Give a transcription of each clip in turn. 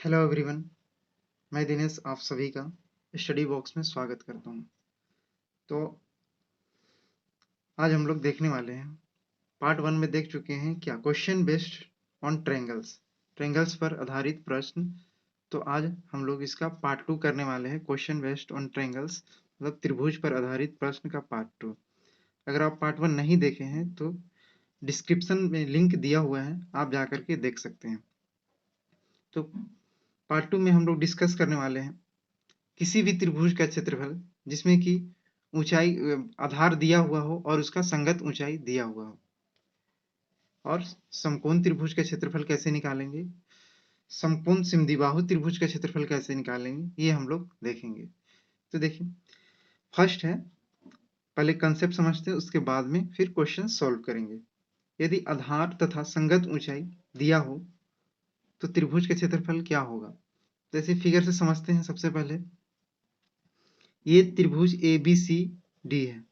Hello everyone, मैं दिनेश आप सभी का स्टडी बॉक्स में स्वागत करता हूँ। तो आज हम लोग देखने वाले हैं, पार्ट 1 में देख चुके हैं क्या क्वेश्चन बेस्ड ऑन ट्रायंगल्स पर आधारित प्रश्न। तो आज हम लोग इसका पार्ट 2 करने वाले हैं, क्वेश्चन बेस्ड ऑन ट्रायंगल्स मतलब त्रिभुज पर आधारित प्रश्न का पार्ट 2। अगर आप पार्ट 1 नहीं देखे हैं तो डिस्क्रिप्शन में लिंक दिया हुआ है, आप जा करके देख सकते हैं। तो पार्ट 2 में हम लोग डिस्कस करने वाले हैं किसी भी त्रिभुज का क्षेत्रफल जिसमें कि ऊंचाई आधार दिया हुआ हो और उसका संगत ऊंचाई दिया हुआ हो, और समकोण त्रिभुज का क्षेत्रफल कैसे निकालेंगे, समकोण समद्विबाहु त्रिभुज का क्षेत्रफल कैसे निकालेंगे, ये हम लोग देखेंगे। तो देखिए, फर्स्ट है, पहले कंसेप्ट समझते हैं, उसके बाद में फिर क्वेश्चन सॉल्व करेंगे। यदि आधार तथा संगत ऊंचाई दिया हो तो त्रिभुज का क्षेत्रफल क्या होगा। तो ऐसे फिगर से समझते हैं। सबसे पहले ये त्रिभुज ABCD है,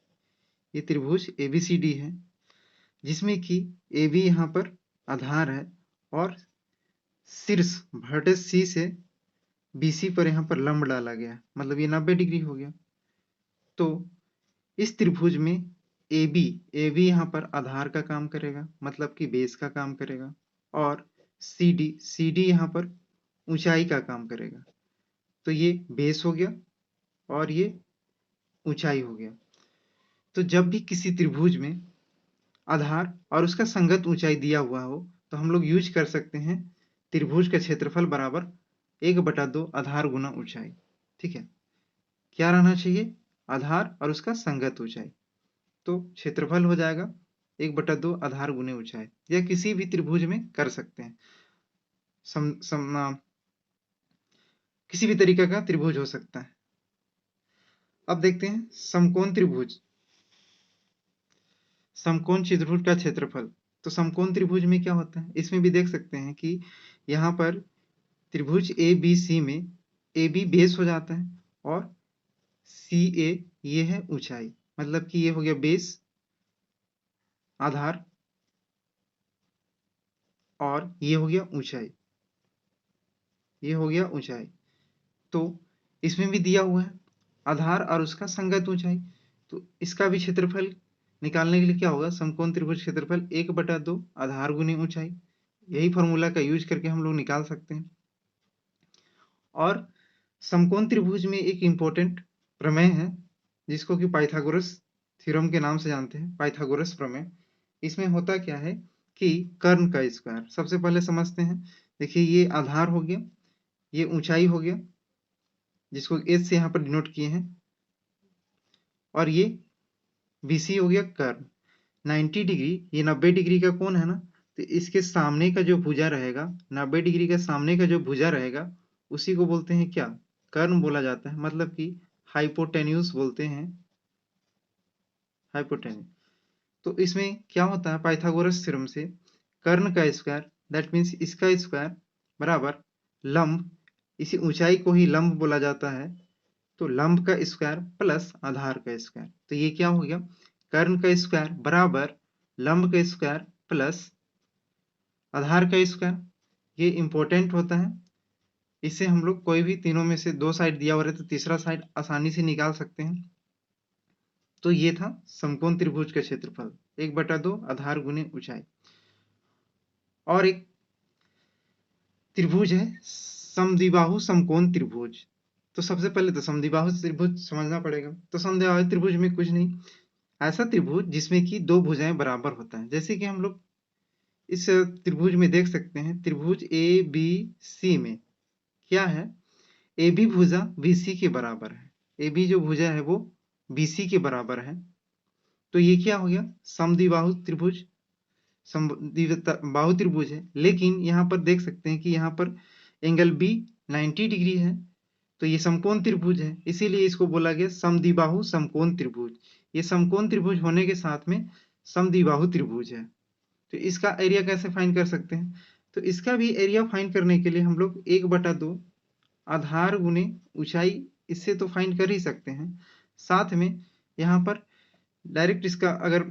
ये त्रिभुज ABCD है जिसमें कि AB यहाँ पर आधार है और शीर्ष वर्टेक्स C से BC पर यहाँ पर लंब डाला गया है, मतलब ये 90 डिग्री हो गया। तो इस त्रिभुज में AB यहाँ पर आधार का काम करेगा, मतलब कि बेस का काम करेगा, और CD यहाँ पर ऊंचाई का काम करेगा। तो ये बेस हो गया और ये ऊंचाई हो गया। तो जब भी किसी त्रिभुज में आधार और उसका संगत ऊंचाई दिया हुआ हो तो हम लोग यूज कर सकते हैं त्रिभुज का क्षेत्रफल बराबर 1/2 आधार गुना ऊंचाई। ठीक है, क्या रहना चाहिए, आधार और उसका संगत ऊंचाई। तो क्षेत्रफल हो जाएगा 1/2 आधार गुने ऊंचाई। यह किसी भी त्रिभुज में कर सकते हैं, किसी भी तरीके का त्रिभुज हो सकता है। अब देखते हैं समकोण त्रिभुज का क्षेत्रफल। तो समकोण त्रिभुज में क्या होता है, इसमें भी देख सकते हैं कि यहाँ पर त्रिभुज ABC में AB बेस हो जाता है और CA ये है ऊंचाई, मतलब कि ये हो गया बेस, आधार, और ये हो गया ऊंचाई, ये हो गया ऊंचाई। तो इसमें भी दिया हुआ है आधार और उसका संगत ऊंचाई। तो इसका भी क्षेत्रफल निकालने के लिए क्या होगा, समकोण त्रिभुज क्षेत्रफल 1/2 आधार गुने ऊंचाई। यही फॉर्मूला का यूज करके हम लोग निकाल सकते हैं। और समकोण त्रिभुज में एक इंपॉर्टेंट प्रमेय है जिसको कि पाइथागोरस थ्योरम के नाम से जानते हैं, पाइथागोरस प्रमेय। इसमें होता क्या है कि कर्ण का स्क्वायर, सबसे पहले समझते हैं। देखिए, ये आधार हो गया, ये ऊंचाई हो गया जिसको एच से यहाँ पर डिनोट किए हैं, और ये BC हो गया कर्ण। 90 डिग्री, ये 90 डिग्री का कोण है ना, तो इसके सामने का जो भुजा रहेगा, 90 डिग्री का सामने का जो भुजा रहेगा उसी को बोलते हैं क्या, कर्ण बोला जाता है, मतलब कि हाइपोटेन्यूज बोलते हैं, हाइपोटेन्यूज। तो इसमें क्या होता है, पाइथागोरस थ्योरम से कर्ण का स्क्वायर, दैट मीन्स इसका स्क्वायर बराबर लंब, इसी ऊंचाई को ही लंब बोला जाता है, तो लंब का स्क्वायर प्लस आधार का स्क्वायर। तो ये क्या हो गया, कर्ण का स्क्वायर बराबर लंब का स्क्वायर प्लस आधार का स्क्वायर। ये इंपॉर्टेंट होता है, इससे हम लोग कोई भी तीनों में से दो साइड दिया हुआ रहे तो तीसरा साइड आसानी से निकाल सकते हैं। तो ये था समकोण त्रिभुज का क्षेत्रफल 1/2 आधार गुने ऊंचाई। और एक त्रिभुज है समद्विबाहु समकोण त्रिभुज। तो सबसे पहले तो समद्विबाहु त्रिभुज समझना पड़ेगा। तो समद्विबाहु त्रिभुज में कुछ नहीं, ऐसा त्रिभुज जिसमें कि दो भुजाएं बराबर होता है। जैसे कि हम लोग इस त्रिभुज में देख सकते हैं, त्रिभुज ABC में क्या है, AB भुजा BC के बराबर है, AB जो भुजा है वो BC के बराबर है। तो ये क्या हो गया, समद्विबाहु त्रिभुज, समद्विबाहु त्रिभुज है। लेकिन यहाँ पर देख सकते हैं कि यहाँ पर एंगल B 90 डिग्री है, तो ये समकोण त्रिभुज है, इसीलिए इसको बोला गया समद्विबाहु समकोण त्रिभुज। ये समकोण त्रिभुज होने के साथ में समद्विबाहु त्रिभुज है। तो इसका एरिया कैसे फाइंड कर सकते हैं, तो इसका भी एरिया फाइंड करने के लिए हम लोग 1/2 आधार गुने ऊंचाई, इससे तो फाइंड कर ही सकते हैं। साथ में यहाँ पर डायरेक्ट इसका अगर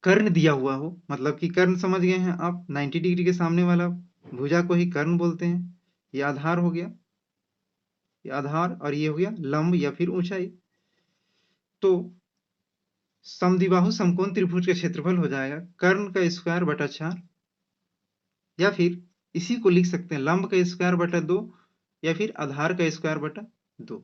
कर्ण दिया हुआ हो, मतलब कि कर्ण समझ गए हैं आप, 90 डिग्री के सामने वाला भुजा को ही कर्ण बोलते हैं। ये आधार हो गया, ये आधार, और ये हो गया लंब या फिर ऊंचाई। तो समद्विबाहु समकोण त्रिभुज का क्षेत्रफल हो जाएगा कर्ण का स्क्वायर बटा 4, या फिर इसी को लिख सकते हैं लंब का स्क्वायर बटा 2, या फिर आधार का स्क्वायर बटा 2।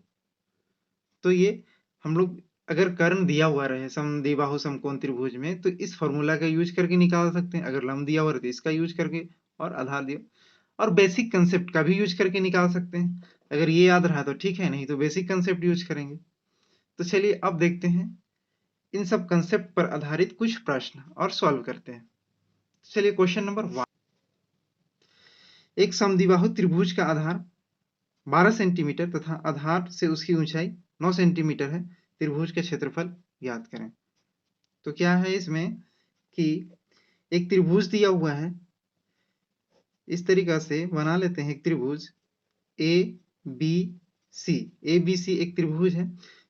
तो ये हम लोग अगर कर्ण दिया हुआ रहे समद्विबाहु समकोण त्रिभुज में तो इस फॉर्मूला का यूज करके निकाल सकते हैं, अगर लंब दिया हुआ रहे तो इसका यूज करके, और आधार दिया, और बेसिक कंसेप्ट का भी यूज करके निकाल सकते हैं। अगर ये याद रहा तो ठीक है, नहीं तो बेसिक कंसेप्ट यूज करेंगे। तो चलिए अब देखते हैं इन सब कंसेप्ट पर आधारित कुछ प्रश्न और सॉल्व करते हैं। चलिए क्वेश्चन नंबर 1, एक समद्विबाहु त्रिभुज का आधार 12 सेंटीमीटर तथा आधार से उसकी ऊंचाई 9 सेंटीमीटर है, त्रिभुज का क्षेत्रफल ज्ञात करें। तो क्या है इसमें कि एक त्रिभुज दिया हुआ है, इस तरीका से बना लेते हैं एक त्रिभुज A B C. A B C एक त्रिभुज है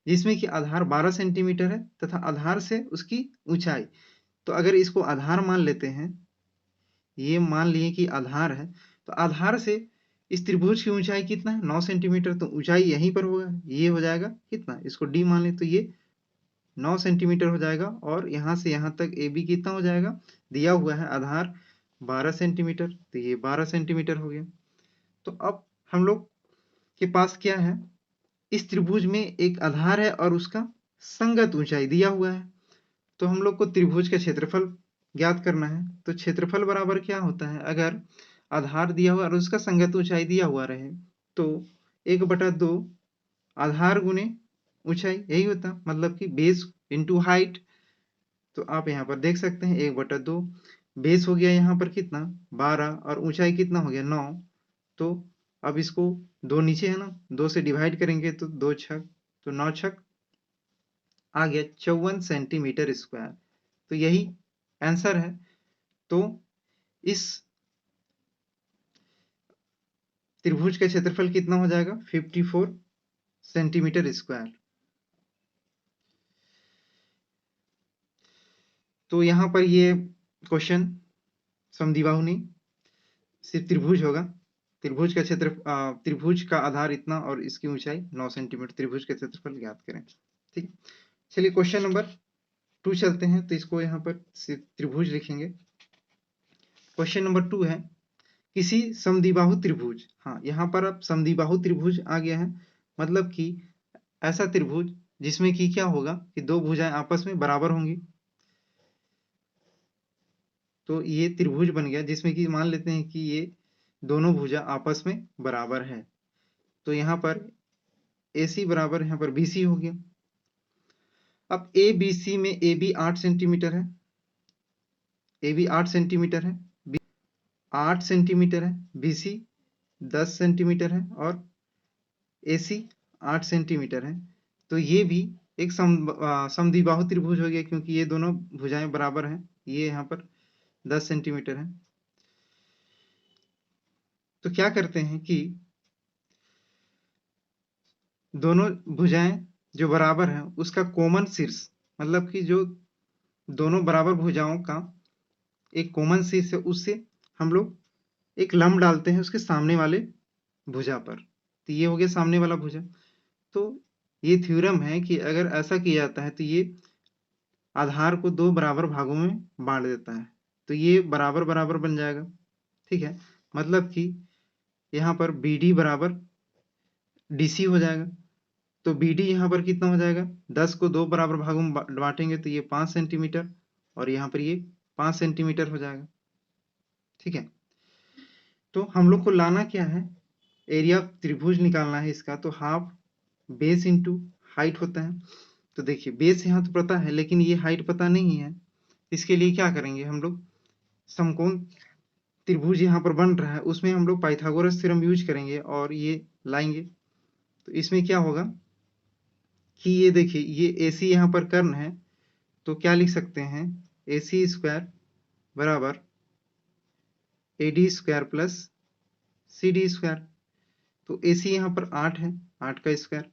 जिसमें कि आधार 12 सेंटीमीटर है तथा आधार से उसकी ऊंचाई, तो अगर इसको आधार मान लेते हैं, ये मान लिए कि आधार है, तो आधार से इस त्रिभुज की ऊंचाई कितना है 9 सेंटीमीटर, तो ऊंचाई यहीं पर होगा, ये हो जाएगा कितना, इसको डी मान ले तो ये 9 सेंटीमीटर हो जाएगा, और यहाँ से यहाँ तक ए बी कितना हो जाएगा, दिया हुआ है आधार 12 सेंटीमीटर, तो ये 12 सेंटीमीटर हो गया। तो अब हम लोग के पास क्या है, इस त्रिभुज में एक आधार है और उसका संगत ऊंचाई दिया हुआ है, तो हम लोग को त्रिभुज का क्षेत्रफल ज्ञात करना है। तो क्षेत्रफल बराबर क्या होता है, अगर आधार दिया हुआ और उसका संगत ऊंचाई दिया हुआ रहे तो 1/2 आधार गुने ऊंचाई, यही होता, मतलब कि बेस इंटू हाइट। तो आप यहाँ पर देख सकते हैं 1/2 बेस हो गया यहाँ पर कितना 12, और ऊंचाई कितना हो गया 9। तो अब इसको 2 नीचे है ना, 2 से डिवाइड करेंगे तो 2 छक, तो 9 छक आ गया 54 सेंटीमीटर स्क्वायर। तो यही आंसर है। तो इस त्रिभुज का क्षेत्रफल कितना हो जाएगा 54 सेंटीमीटर स्क्वायर। तो यहाँ पर ये क्वेश्चन समद्विबाहु नहीं, सिर्फ त्रिभुज होगा। त्रिभुज का क्षेत्र त्रिभुज का आधार इतना और इसकी ऊंचाई 9 सेंटीमीटर, त्रिभुज का क्षेत्रफल ज्ञात करें। ठीक, चलिए क्वेश्चन नंबर 2 चलते हैं। तो इसको यहाँ पर सिर्फ त्रिभुज लिखेंगे। क्वेश्चन नंबर 2 है, किसी समद्विबाहु त्रिभुज, हाँ यहाँ पर अब समद्विबाहु त्रिभुज आ गया है, मतलब कि ऐसा त्रिभुज जिसमें कि क्या होगा कि दो भुजाएं आपस में बराबर होंगी। तो ये त्रिभुज बन गया जिसमें कि मान लेते हैं कि ये दोनों भुजा आपस में बराबर है। तो यहाँ पर AC बराबर यहाँ पर BC हो गया। अब ABC में AB 8 सेंटीमीटर है, AB 8 सेंटीमीटर है, 8 सेंटीमीटर है, BC 10 सेंटीमीटर है, और AC 8 सेंटीमीटर है। तो ये भी एक समद्विबाहु त्रिभुज हो गया, क्योंकि ये दोनों भुजाएं बराबर हैं। ये यहाँ पर 10 सेंटीमीटर है। तो क्या करते हैं कि दोनों भुजाएं जो बराबर हैं उसका कॉमन शीर्ष, मतलब कि जो दोनों बराबर भुजाओं का एक कॉमन शीर्ष है, उससे हम लोग एक लंब डालते हैं उसके सामने वाले भुजा पर। तो ये हो गया सामने वाला भुजा। तो ये थ्योरम है कि अगर ऐसा किया जाता है तो ये आधार को 2 बराबर भागों में बांट देता है, तो ये बराबर बराबर बन जाएगा। ठीक है, मतलब कि यहाँ पर BD बराबर DC हो जाएगा। तो BD यहाँ पर कितना हो जाएगा, 10 को 2 बराबर भागों में बांटेंगे तो ये 5 सेंटीमीटर, और यहाँ पर ये 5 सेंटीमीटर हो जाएगा। ठीक है, तो हम लोग को लाना क्या है, एरिया त्रिभुज निकालना है इसका। तो हाफ बेस इंटू हाइट होता है। तो देखिए बेस यहाँ तो पता है, लेकिन ये हाइट पता नहीं है। इसके लिए क्या करेंगे हम लोग, समकोण त्रिभुज यहाँ पर बन रहा है उसमें हम लोग पाइथागोरस थ्योरम यूज करेंगे और ये लाएंगे। तो इसमें क्या होगा कि ये देखिए ये AC यहाँ पर कर्ण है, तो क्या लिख सकते हैं, AC स्क्वायर बराबर AD square plus CD square. तो AC यहाँ पर 8 है, 8 का स्क्वायर,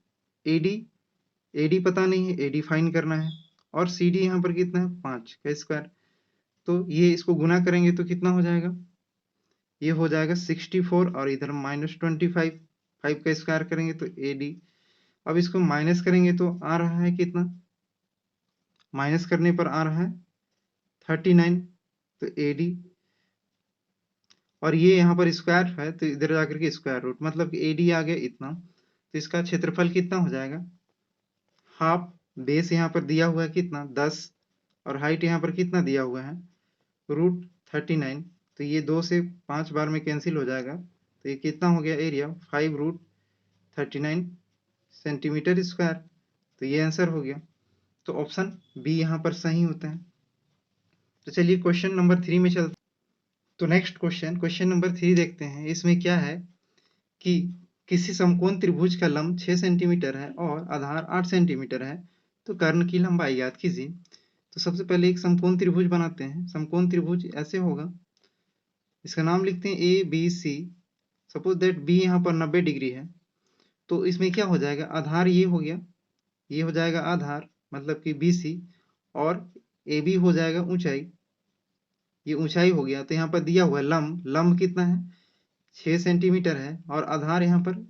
AD पता नहीं है, AD फाइंड करना है, और CD यहाँ पर कितना है 5 का स्क्वायर। तो ये इसको गुना करेंगे तो कितना हो जाएगा, ये हो जाएगा 64 और इधर -25, 5 का स्क्वायर करेंगे तो AD। अब इसको माइनस करेंगे तो आ रहा है कितना, माइनस करने पर आ रहा है 39, तो AD। और ये यहाँ पर स्क्वायर है तो इधर जाकर के स्क्वायर रूट, मतलब कि AD आ गया इतना। तो इसका क्षेत्रफल कितना हो जाएगा, हाफ। बेस यहाँ पर दिया हुआ है कितना 10, और हाइट यहाँ पर कितना दिया हुआ है √39। तो ये 2 से 5 बार में कैंसिल हो जाएगा, तो ये कितना हो गया एरिया 5√39 सेंटीमीटर स्क्वायर। तो ये आंसर हो गया। तो ऑप्शन बी यहाँ पर सही होता है। तो चलिए क्वेश्चन नंबर 3 में चलते। तो नेक्स्ट क्वेश्चन नंबर 3 देखते हैं। इसमें क्या है कि किसी समकोण त्रिभुज का लंब 6 सेंटीमीटर है और आधार 8 सेंटीमीटर है, तो कर्ण की लंबाई ज्ञात कीजिए। तो सबसे पहले एक समकोण त्रिभुज बनाते हैं। समकोण त्रिभुज ऐसे होगा, इसका नाम लिखते हैं ABC। सपोज दैट बी यहाँ पर 90 डिग्री है, तो इसमें क्या हो जाएगा, आधार ये हो गया, ये हो जाएगा आधार मतलब कि BC, और AB हो जाएगा ऊंचाई, ये ऊंचाई हो गया। तो यहाँ पर दिया हुआ है लंब कितना है 6 सेंटीमीटर है, और आधार यहाँ पर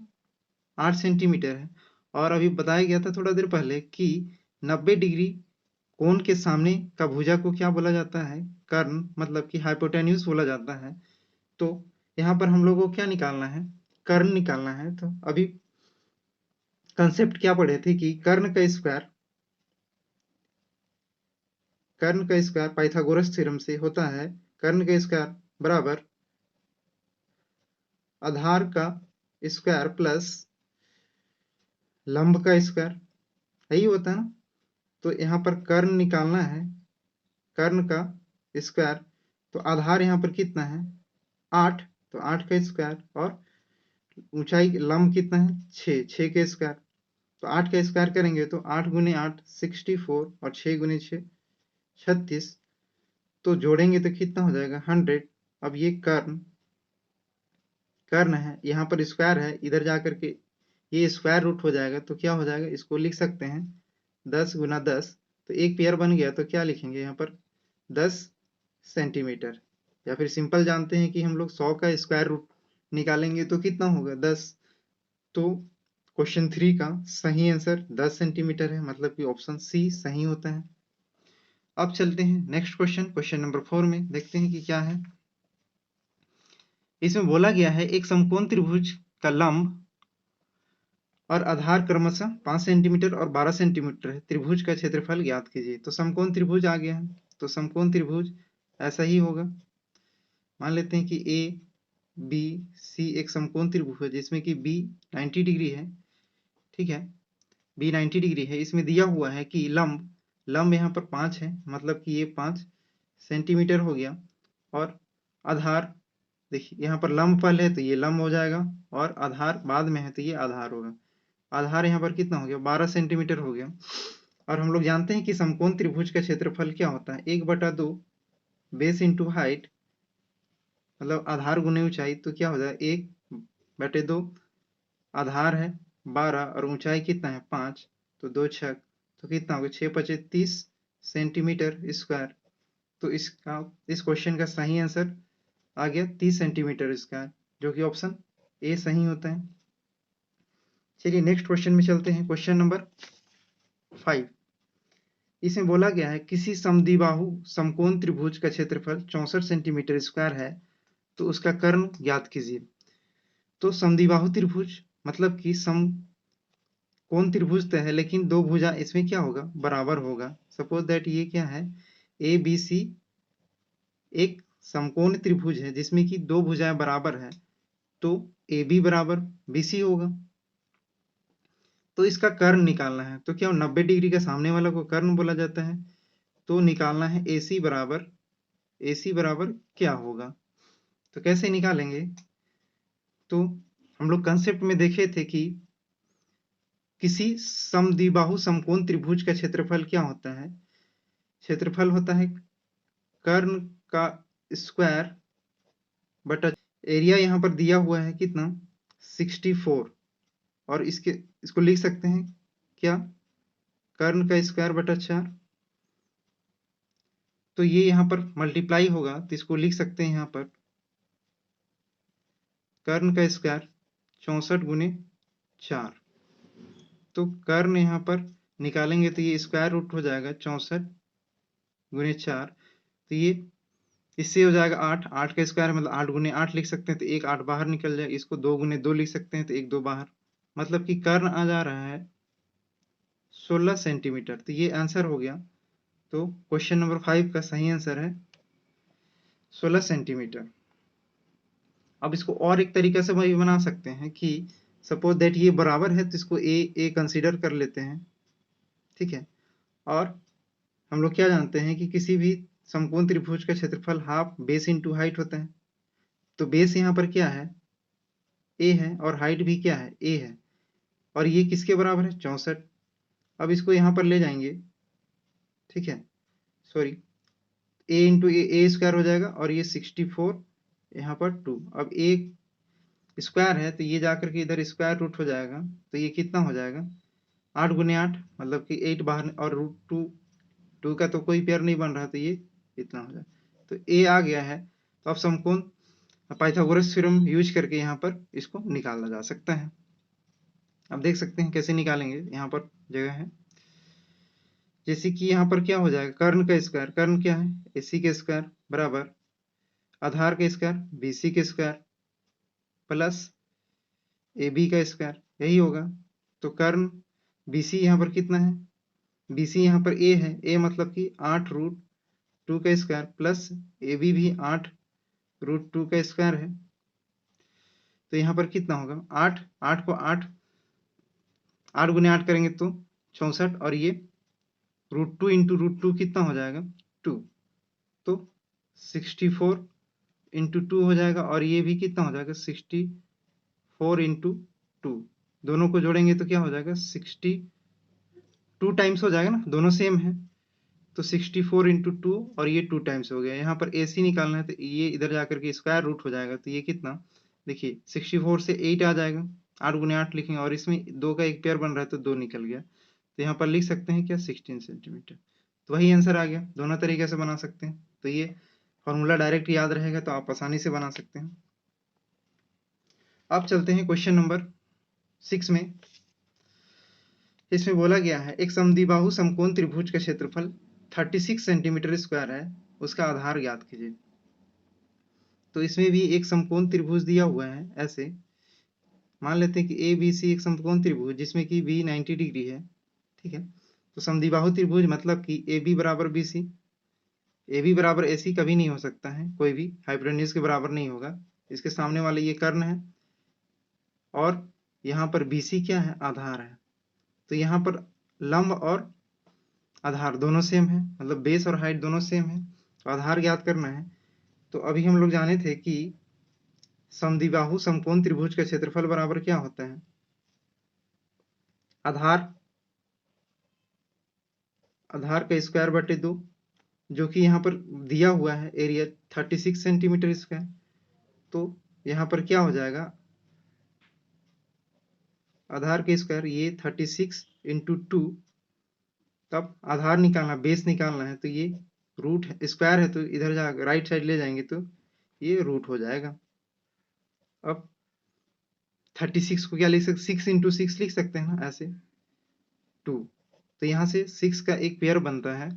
8 सेंटीमीटर है। और अभी बताया गया था थोड़ा देर पहले कि 90 डिग्री कोण के सामने का भुजा को क्या बोला जाता है, कर्ण, मतलब कि हाइपोटेन्यूज बोला जाता है। तो यहाँ पर हम लोगों को क्या निकालना है, कर्ण निकालना है। तो अभी कंसेप्ट क्या पढ़े थे कि कर्ण का स्क्वायर पाइथागोरस थ्योरम से होता है, कर्ण का स्क्वायर बराबर आधार का स्क्वायर प्लस लंब का स्क्वायर, यही होता है ना। तो यहाँ पर कर्ण निकालना है, कर्ण का स्क्वायर। तो आधार यहाँ पर कितना है 8, तो 8 का स्क्वायर, और ऊंचाई लंब कितना है 6 का स्क्वायर। तो 8 का स्क्वायर करेंगे तो 8 गुने 8 64, और 6 गुने 6 36। तो जोड़ेंगे तो कितना हो जाएगा 100। अब ये कर्ण है, यहाँ पर स्क्वायर है, इधर जाकर के ये स्क्वायर रूट हो जाएगा। तो क्या हो जाएगा, इसको लिख सकते हैं 10 गुना 10। तो एक पेयर बन गया। तो क्या लिखेंगे यहाँ पर 10 सेंटीमीटर, या फिर सिंपल जानते हैं कि हम लोग 100 का स्क्वायर रूट निकालेंगे तो कितना होगा 10। तो क्वेश्चन 3 का सही आंसर 10 सेंटीमीटर है, मतलब कि ऑप्शन सी सही होता है। अब चलते हैं नेक्स्ट क्वेश्चन नंबर 4 में, देखते हैं कि क्या है। इसमें बोला गया है एक समकोण त्रिभुज का लंब और आधार क्रमशः 5 सेंटीमीटर और 12 सेंटीमीटर है, त्रिभुज का क्षेत्रफल ज्ञात कीजिए। तो समकोण त्रिभुज आ गया है। तो समकोण त्रिभुज ऐसा ही होगा। मान लेते हैं कि ABC एक समकोण त्रिभुज है जिसमें कि B 90 डिग्री है, ठीक है। B 90 डिग्री है। इसमें दिया हुआ है कि लंब यहाँ पर 5 है, मतलब कि ये 5 सेंटीमीटर हो गया। और आधार, देखिए यहाँ पर लंब पहले है तो ये लंब हो जाएगा, और आधार बाद में है तो ये आधार होगा। आधार यहाँ पर कितना हो गया 12 सेंटीमीटर हो गया। और हम लोग जानते हैं कि समकोण त्रिभुज का क्षेत्रफल क्या होता है 1/2 बेस इंटू हाइट, मतलब आधार गुने ऊंचाई। तो क्या हो जाएगा 1/2, आधार है 12 और ऊंचाई कितना है 5, तो 2 छक, तो कितना हो गया 6×5 = 30 सेंटीमीटर स्क्वायर। तो इस क्वेश्चन का सही आंसर आ गया 30 सेंटीमीटर स्क्वायर, जो कि ऑप्शन ए सही होता है। चलिए नेक्स्ट क्वेश्चन में चलते हैं। Question number 5। इसमें बोला गया है किसी समद्विबाहु समकोण त्रिभुज का क्षेत्रफल 64 सेंटीमीटर स्क्वायर है, तो उसका कर्ण ज्ञात कीजिए। तो समद्विबाहु त्रिभुज मतलब कि समकोण त्रिभुज तो है, लेकिन दो भुजा इसमें क्या होगा बराबर होगा। सपोज दैट ये क्या है ABC एक समकोण त्रिभुज है जिसमें कि दो भुजाएं बराबर है, तो AB बराबर BC होगा। तो इसका कर्ण निकालना है। तो क्या 90 डिग्री का सामने वाला को कर्ण बोला जाता है। तो निकालना है AC बराबर क्या होगा। तो कैसे निकालेंगे, तो हम लोग कंसेप्ट में देखे थे कि किसी समद्विबाहु समकोण त्रिभुज का क्षेत्रफल क्या होता है, क्षेत्रफल होता है कर्ण का स्क्वायर बटा एरिया। यहाँ पर दिया हुआ है कितना 64, और इसको लिख सकते हैं क्या कर्ण का स्क्वायर बटा 4। तो ये यहाँ पर मल्टीप्लाई होगा, तो इसको लिख सकते हैं यहाँ पर कर्ण का स्क्वायर 64 गुने 4। तो कर्ण यहाँ पर निकालेंगे तो ये स्क्वायर रूट हो जाएगा 64 गुने 4। तो ये इससे हो जाएगा 8। 8 का स्क्वायर मतलब 8 गुने 8 लिख सकते हैं, तो एक 8 बाहर निकल जाए। इसको 2 गुने 2 लिख सकते हैं, तो एक 2 बाहर, मतलब कि कर्ण आ जा रहा है 16 सेंटीमीटर। तो ये आंसर हो गया। तो क्वेश्चन नंबर 5 का सही आंसर है 16 सेंटीमीटर। अब इसको और एक तरीके से भी बना सकते हैं कि सपोज दैट ये बराबर है तो इसको ए कंसीडर कर लेते हैं, ठीक है। और हम लोग क्या जानते हैं कि किसी भी समकोण त्रिभुज का क्षेत्रफल हाफ बेस इंटू हाइट होता है। तो बेस यहाँ पर क्या है, ए है, और हाइट भी क्या है, ए है, और ये किसके बराबर है, 64। अब इसको यहाँ पर ले जाएंगे, ठीक है, सॉरी, ए इंटू ए स्क्वायर हो जाएगा, और ये 64 यहाँ पर 2। अब ए स्क्वायर है तो ये जाकर के इधर स्क्वायर रूट हो जाएगा, तो ये कितना हो जाएगा, 8 गुने 8, मतलब कि 8 बाहर, और रूट 2 का तो कोई पेयर नहीं बन रहा, तो ये इतना हो जाए। तो ए आ गया है। तो अब समकोण पाइथागोरस थ्योरम यूज करके यहाँ पर इसको निकाला जा सकता है। अब देख सकते हैं कैसे निकालेंगे। यहाँ पर जगह है, जैसे कि यहाँ पर क्या हो जाएगा, कर्ण का स्क्वायर, कर्ण क्या है, एसी के स्क्वायर बराबर आधार का स्क्वायर बीसी के स्क्वायर प्लस ए बी का स्क्वायर, यही होगा। तो कर्ण बीसी यहाँ पर कितना है, बीसी यहाँ पर ए है, ए मतलब कि 8 रूट 2 का स्क्वायर प्लस ए बी भी 8 रूट 2 का स्क्वायर है। तो यहाँ पर कितना होगा, 8, 8 को 8 गुने 8 करेंगे तो 64, और ये रूट 2 इंटू रूट 2 कितना हो जाएगा, 2। तो 64 इंटू 2 हो जाएगा, और ये भी कितना हो जाएगा, 64 इंटू 2। दोनों को जोड़ेंगे तो क्या हो जाएगा, 62 टाइम्स हो जाएगा ना, दोनों सेम है। तो 64 इंटू 2, और ये 2 टाइम्स हो गया। यहाँ पर AC निकालना है, तो ये इधर जाकर के स्क्वायर रूट हो जाएगा। तो ये कितना, देखिए 64 से 8 आ जाएगा, 8 गुने 8 लिखेंगे, और इसमें 2 का एक पेयर बन रहा है तो 2 निकल गया। तो यहाँ पर लिख सकते हैं क्या, 16 सेंटीमीटर। तो वही आंसर आ गया। दोनों तरीके से बना सकते हैं। तो ये फॉर्मूला डायरेक्ट याद रहेगा तो आप आसानी से बना सकते हैं। अब चलते हैं क्वेश्चन नंबर 6 में। इसमें बोला गया है एक समद्विबाहु समकोण त्रिभुज का क्षेत्रफल 36 सेंटीमीटर स्क्वायर है, उसका आधार ज्ञात कीजिए। तो इसमें भी एक समकोण त्रिभुज दिया हुआ है। ऐसे मान लेते हैं कि ए बी सी एक समकोण त्रिभुज जिसमें कि बी 90 डिग्री है, ठीक है। तो समद्विबाहु त्रिभुज मतलब कि ए बी बराबर बी सी, ए बी बराबर ए सी कभी नहीं हो सकता है, कोई भी हाइपोटेन्यूज के बराबर नहीं होगा। इसके सामने वाले ये कर्ण है, और यहाँ पर बी सी क्या है, आधार है। तो यहाँ पर लंब और आधार दोनों सेम है, मतलब बेस और हाइट दोनों सेम है। तो आधार ज्ञात करना है। तो अभी हम लोग जाने थे कि समद्विबाहु समकोण त्रिभुज का क्षेत्रफल बराबर क्या होता है, आधार आधार का स्क्वायर बटे 2, जो कि यहाँ पर दिया हुआ है एरिया 36 सेंटीमीटर स्क्वायर। तो यहाँ पर क्या हो जाएगा, आधार के स्क्वायर ये 36 इंटू 2, तब आधार निकालना, बेस निकालना है। तो ये रूट स्क्वायर है, तो इधर जा राइट साइड ले जाएंगे तो ये रूट हो जाएगा। अब 36 को क्या लिख सकते, 6 इंटू 6 लिख सकते हैं ना, ऐसे 2। तो यहाँ से 6 का एक पेयर बनता है,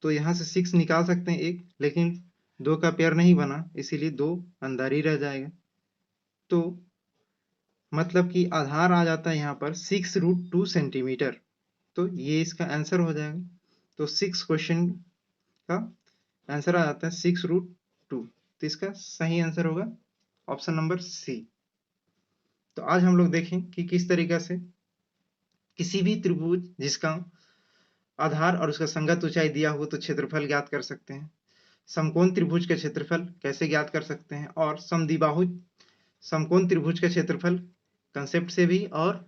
तो यहाँ से 6 निकाल सकते हैं एक, लेकिन 2 का पेयर नहीं बना, इसीलिए 2 अंदर ही रह जाएगा। तो मतलब कि आधार आ जाता है यहाँ पर 6 रूट 2 सेंटीमीटर। तो ये इसका आंसर हो जाएगा। तो 6 क्वेश्चन का आंसर आ जाता है 6 रूट 2। तो इसका सही आंसर होगा ऑप्शन नंबर सी। तो आज हम लोग देखें कि किस तरीका से किसी भी त्रिभुज जिसका आधार और उसका संगत ऊंचाई दिया हो तो क्षेत्रफल ज्ञात कर सकते हैं, समकोण त्रिभुज का क्षेत्रफल कैसे ज्ञात कर सकते हैं, और समद्विबाहु समकोण त्रिभुज का क्षेत्रफल कंसेप्ट से भी और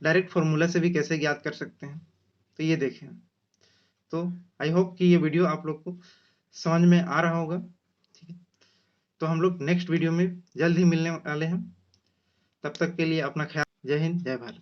डायरेक्ट फॉर्मूला से भी कैसे ज्ञात कर सकते हैं। तो ये देखें। तो आई होप कि ये वीडियो आप लोग को समझ में आ रहा होगा, ठीक है। तो हम लोग नेक्स्ट वीडियो में जल्द ही मिलने वाले हैं। तब तक के लिए अपना ख्याल, जय हिंद जय भारत।